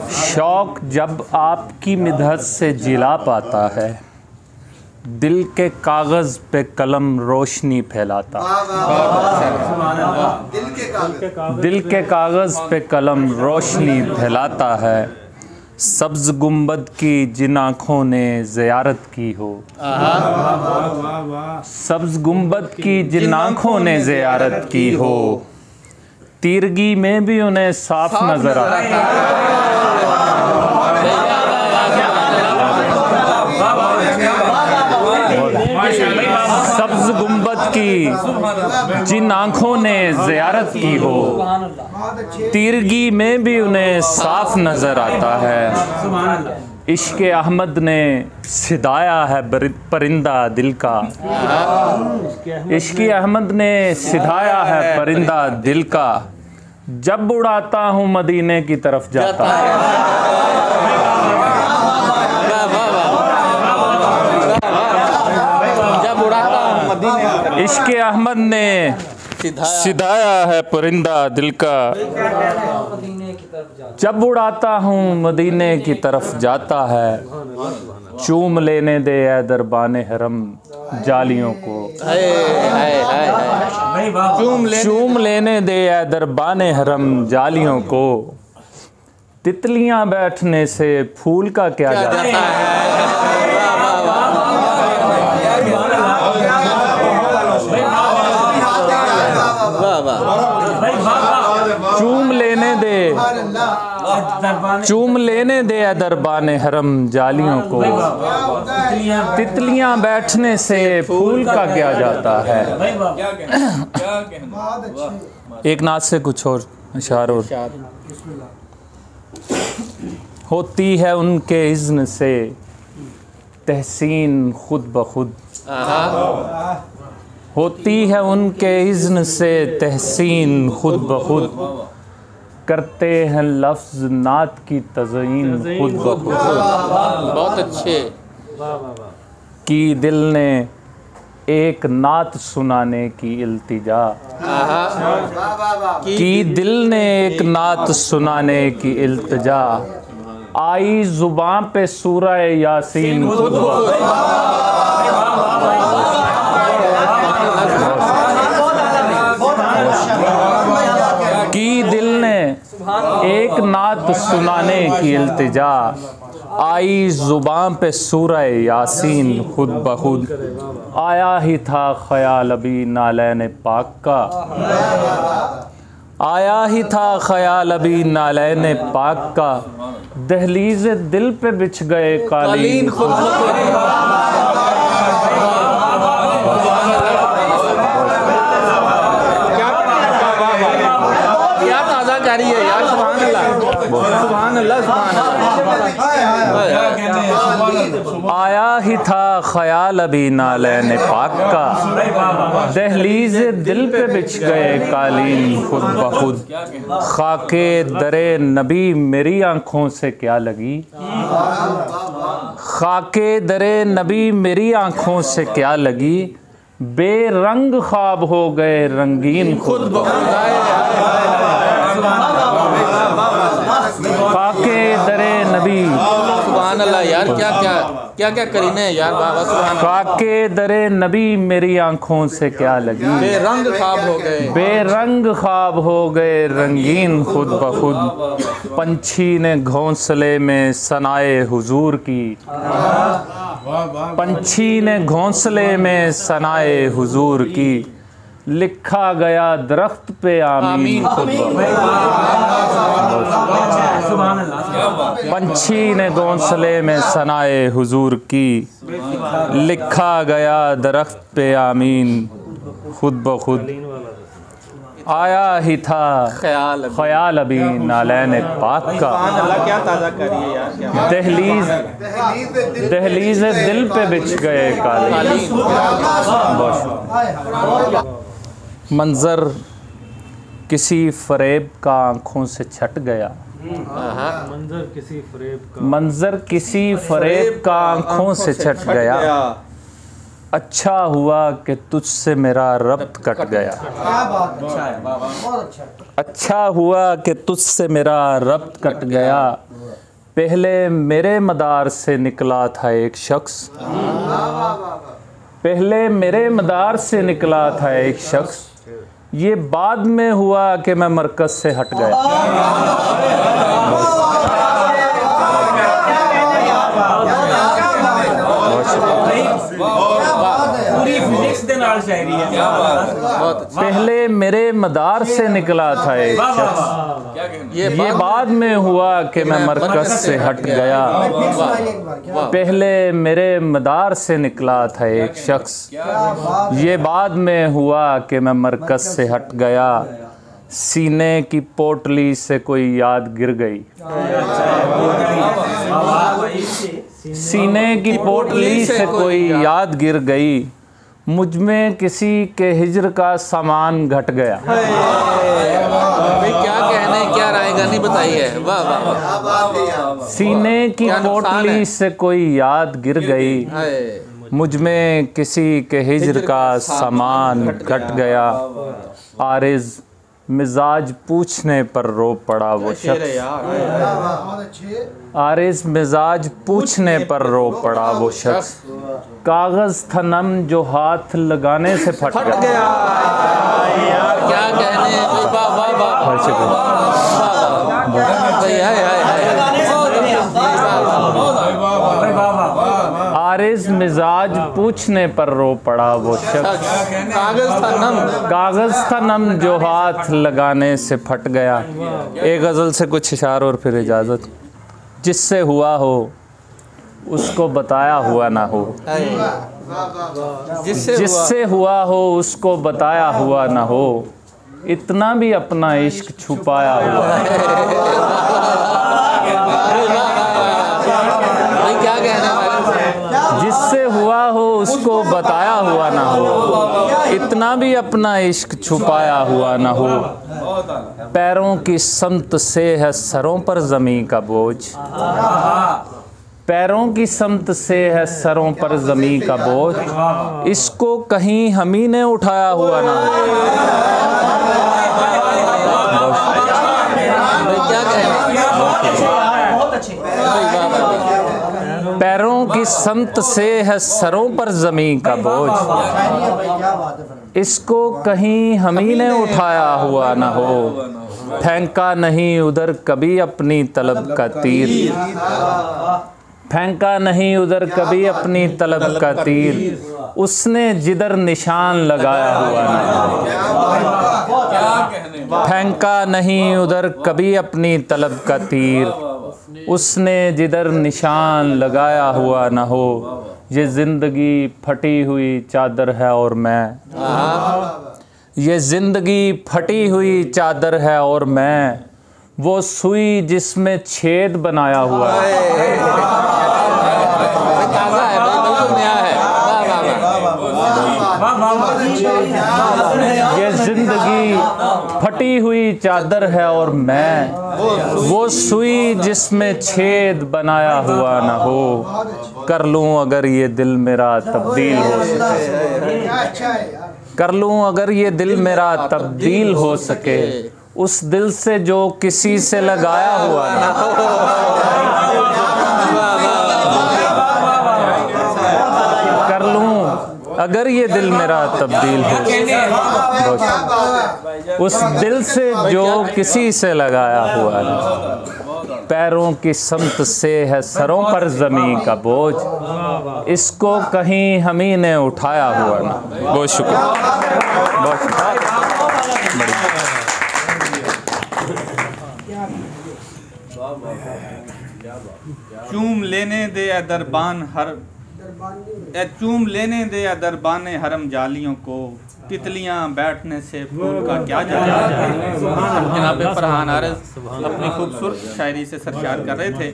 शौक़ जब आपकी मिदहत से जिला पाता है, दिल के कागज़ पे कलम रोशनी फैलाता है। दिल के कागज़ पे कलम रोशनी फैलाता है। सब्ज़ गुंबद की जिन आँखों ने ज़ियारत की हो, सब्ज़ गुंबद की जिन आँखों ने ज़ियारत की हो, तीरगी में भी उन्हें साफ नज़र आता है। सब्ज़ गुंबद की जिन आँखों ने ज़ियारत की हो, तीरगी में भी उन्हें साफ नज़र आता है। इश्क़ अहमद ने सिधाया है परिंदा दिल का, इश्क़ अहमद ने सिधाया है परिंदा दिल का, जब उड़ाता हूँ मदीने की तरफ जाता है। इश्क़ अहमद ने सिधाया है परिंदा दिल का, जब उड़ाता हूँ मदीने की तरफ जाता है। चूम लेने दे ऐ दरबाने हरम जालियों को, चूम लेने दे ऐ दरबाने हरम जालियों को, तितलियां बैठने से फूल का क्या जाता है। चूम लेने दे दरबाने हरम जालियों को, तितलियां बैठने से फूल का क्या जाता है। एक नाच से कुछ और अशार और होती है उनके इज़्न से तहसीन खुद ब खुद, होती है उनके इज़्न से तहसीन खुद ब खुद, करते हैं लफ्ज़ नात की तज़यीन खुद ब खुद। बहुत अच्छे। कि दिल ने एक नात सुनाने की इल्तिजा, कि दिल ने एक नात सुनाने की इल्तिजा, आई ज़ुबान पे सूरह यासीन खुद ब खुद। कि दिल ने एक नात सुनाने की इल्तिजा, आई ज़ुबान पे सूरह यासीन खुद ब खुद। आया ही था ख़याल अभी नालैन पाक का, आया ही था ख़याल अभी नालैन पाक का, दहलीज़ दिल पे बिछ गए कालीन खुद ब खुद। है यार, सुभान अल्लाह, सुभान अल्लाह। आया ही था ख़याल अभी नालैन पाक का, दहलीज़ दिल पे बिछ गए कालीन खुद ब खुद। खाके दरे नबी मेरी आँखों से क्या लगी, खाके दरे नबी मेरी आँखों से क्या लगी, बेरंग ख्वाब हो गए रंगीन खुद ब खुद। खाके दरे नबी, सुभान अल्लाह यार, क्या क्या क्या क्या करीने हैं यार बाबा, सुभान। खाके दरे नबी मेरी आँखों से क्या लगी, बेरंग ख्वाब हो गए, बेरंग ख्वाब हो गए रंगीन खुद ब खुद। पंछी ने घोंसले में सनाए हुजूर की, पंछी ने घोंसले में सनाए हुजूर की, लिखा गया दरख्त पे आमीन खुद ब खुद। पंछी ने घोंसले में सनाए हुजूर की, लिखा गया दरख्त पे आमीन खुद ब खुद। आया ही था ख़याल अभी नालैन पाक का, क्या ताज़ा करिए यार, दहलीज़ दिल पे बिछ गए कालीन। मंज़र किसी फ़रेब का आँखों से छट गया, मंज़र किसी फ़रेब का आँखों से छट गया, अच्छा हुआ कि तुझसे मेरा रब्त कट गया, अच्छा हुआ कि तुझसे मेरा रब्त कट गया, पहले मेरे मदार से निकला था एक शख्स, पहले मेरे मदार से निकला था एक शख्स, ये बाद में हुआ कि मैं मरकज़ से हट गया। पहले मेरे मदार से निकला था एक शख्स, ये बाद में हुआ कि मैं मरकज़ से हट गया। पहले मेरे मदार से निकला था एक शख्स, ये बाद में हुआ कि मैं मरकज़ से हट गया। सीने की पोटली से कोई याद गिर गई, सीने की पोटली से कोई याद गिर गई, मुझ में किसी के हिज्र का सामान घट गया। क्या कहने, क्या रायगानी बताई है। वाह वाह। सीने की पोटली से कोई याद गिर गई, मुझ में किसी के हिज्र का सामान घट गया। आरिज़ मिजाज पूछने पर रो पड़ा वो शख्स, आरिज़ मिजाज पूछने पर रो पड़ा वो शख्स, कागज़ था नम जो हाथ लगाने से फट गया। क्या कहने। आरिज़ मिजाज पूछने पर रो पड़ा वो शख्स, कागज़ था नम जो हाथ लगाने से फट गया। एक गज़ल से कुछ इशार और फिर इजाज़त। जिससे हुआ हो उसको बताया हुआ ना हो, जिससे हुआ हो उसको बताया हुआ ना हो, इतना भी अपना इश्क छुपाया हुआ। क्या कहना। जिससे हुआ हो उसको बताया हुआ ना हो, इतना भी अपना इश्क छुपाया हुआ ना हो। पैरों की समत से है सरों पर ज़मीं का बोझ, पैरों की समत से है सरों पर ज़मीं का बोझ, इसको कहीं हम ही ने उठाया हुआ ना हो। क्या कहना। पैरों की समत से है सरों पर ज़मीं का बोझ, इसको कहीं हम ही ने उठाया हुआ ना हो। फेंका नहीं उधर कभी अपनी तलब का तीर, फेंका नहीं उधर कभी अपनी तलब का तीर, उसने जिधर निशान लगाया हुआ ना हो। फेंका नहीं उधर कभी अपनी तलब का तीर, उसने जिधर निशान लगाया हुआ ना हो। ये ज़िंदगी फटी हुई चादर है और मैं, ये ज़िंदगी फटी हुई चादर है और मैं, वो सुई जिसमें छेद बनाया हुआ है। ये ज़िंदगी फटी हुई चादर है और मैं, वो सुई जिसमें छेद बनाया हुआ ना हो। कर लूं अगर ये दिल मेरा तब्दील हो सके, कर लूं अगर ये दिल मेरा तब्दील हो सके, उस दिल से जो किसी से लगाया हुआ ना हो। कर लूं अगर ये दिल मेरा तब्दील हो, उस दिल से जो किसी से लगाया हुआ ना। पैरों की समत से है सरों पर ज़मीं का बोझ, इसको कहीं हम ही ने उठाया हुआ ना। बहुत शुक्रिया, बहुत शुक्रिया। चूम लेने दे या दरबान हर, चूम लेने दे या दरबान हरम जालियों को, तितलियां बैठने से फूल का क्या जाने। जनाब फरहान आरिज़ अपनी खूबसूरत शायरी से सरशार कर रहे थे।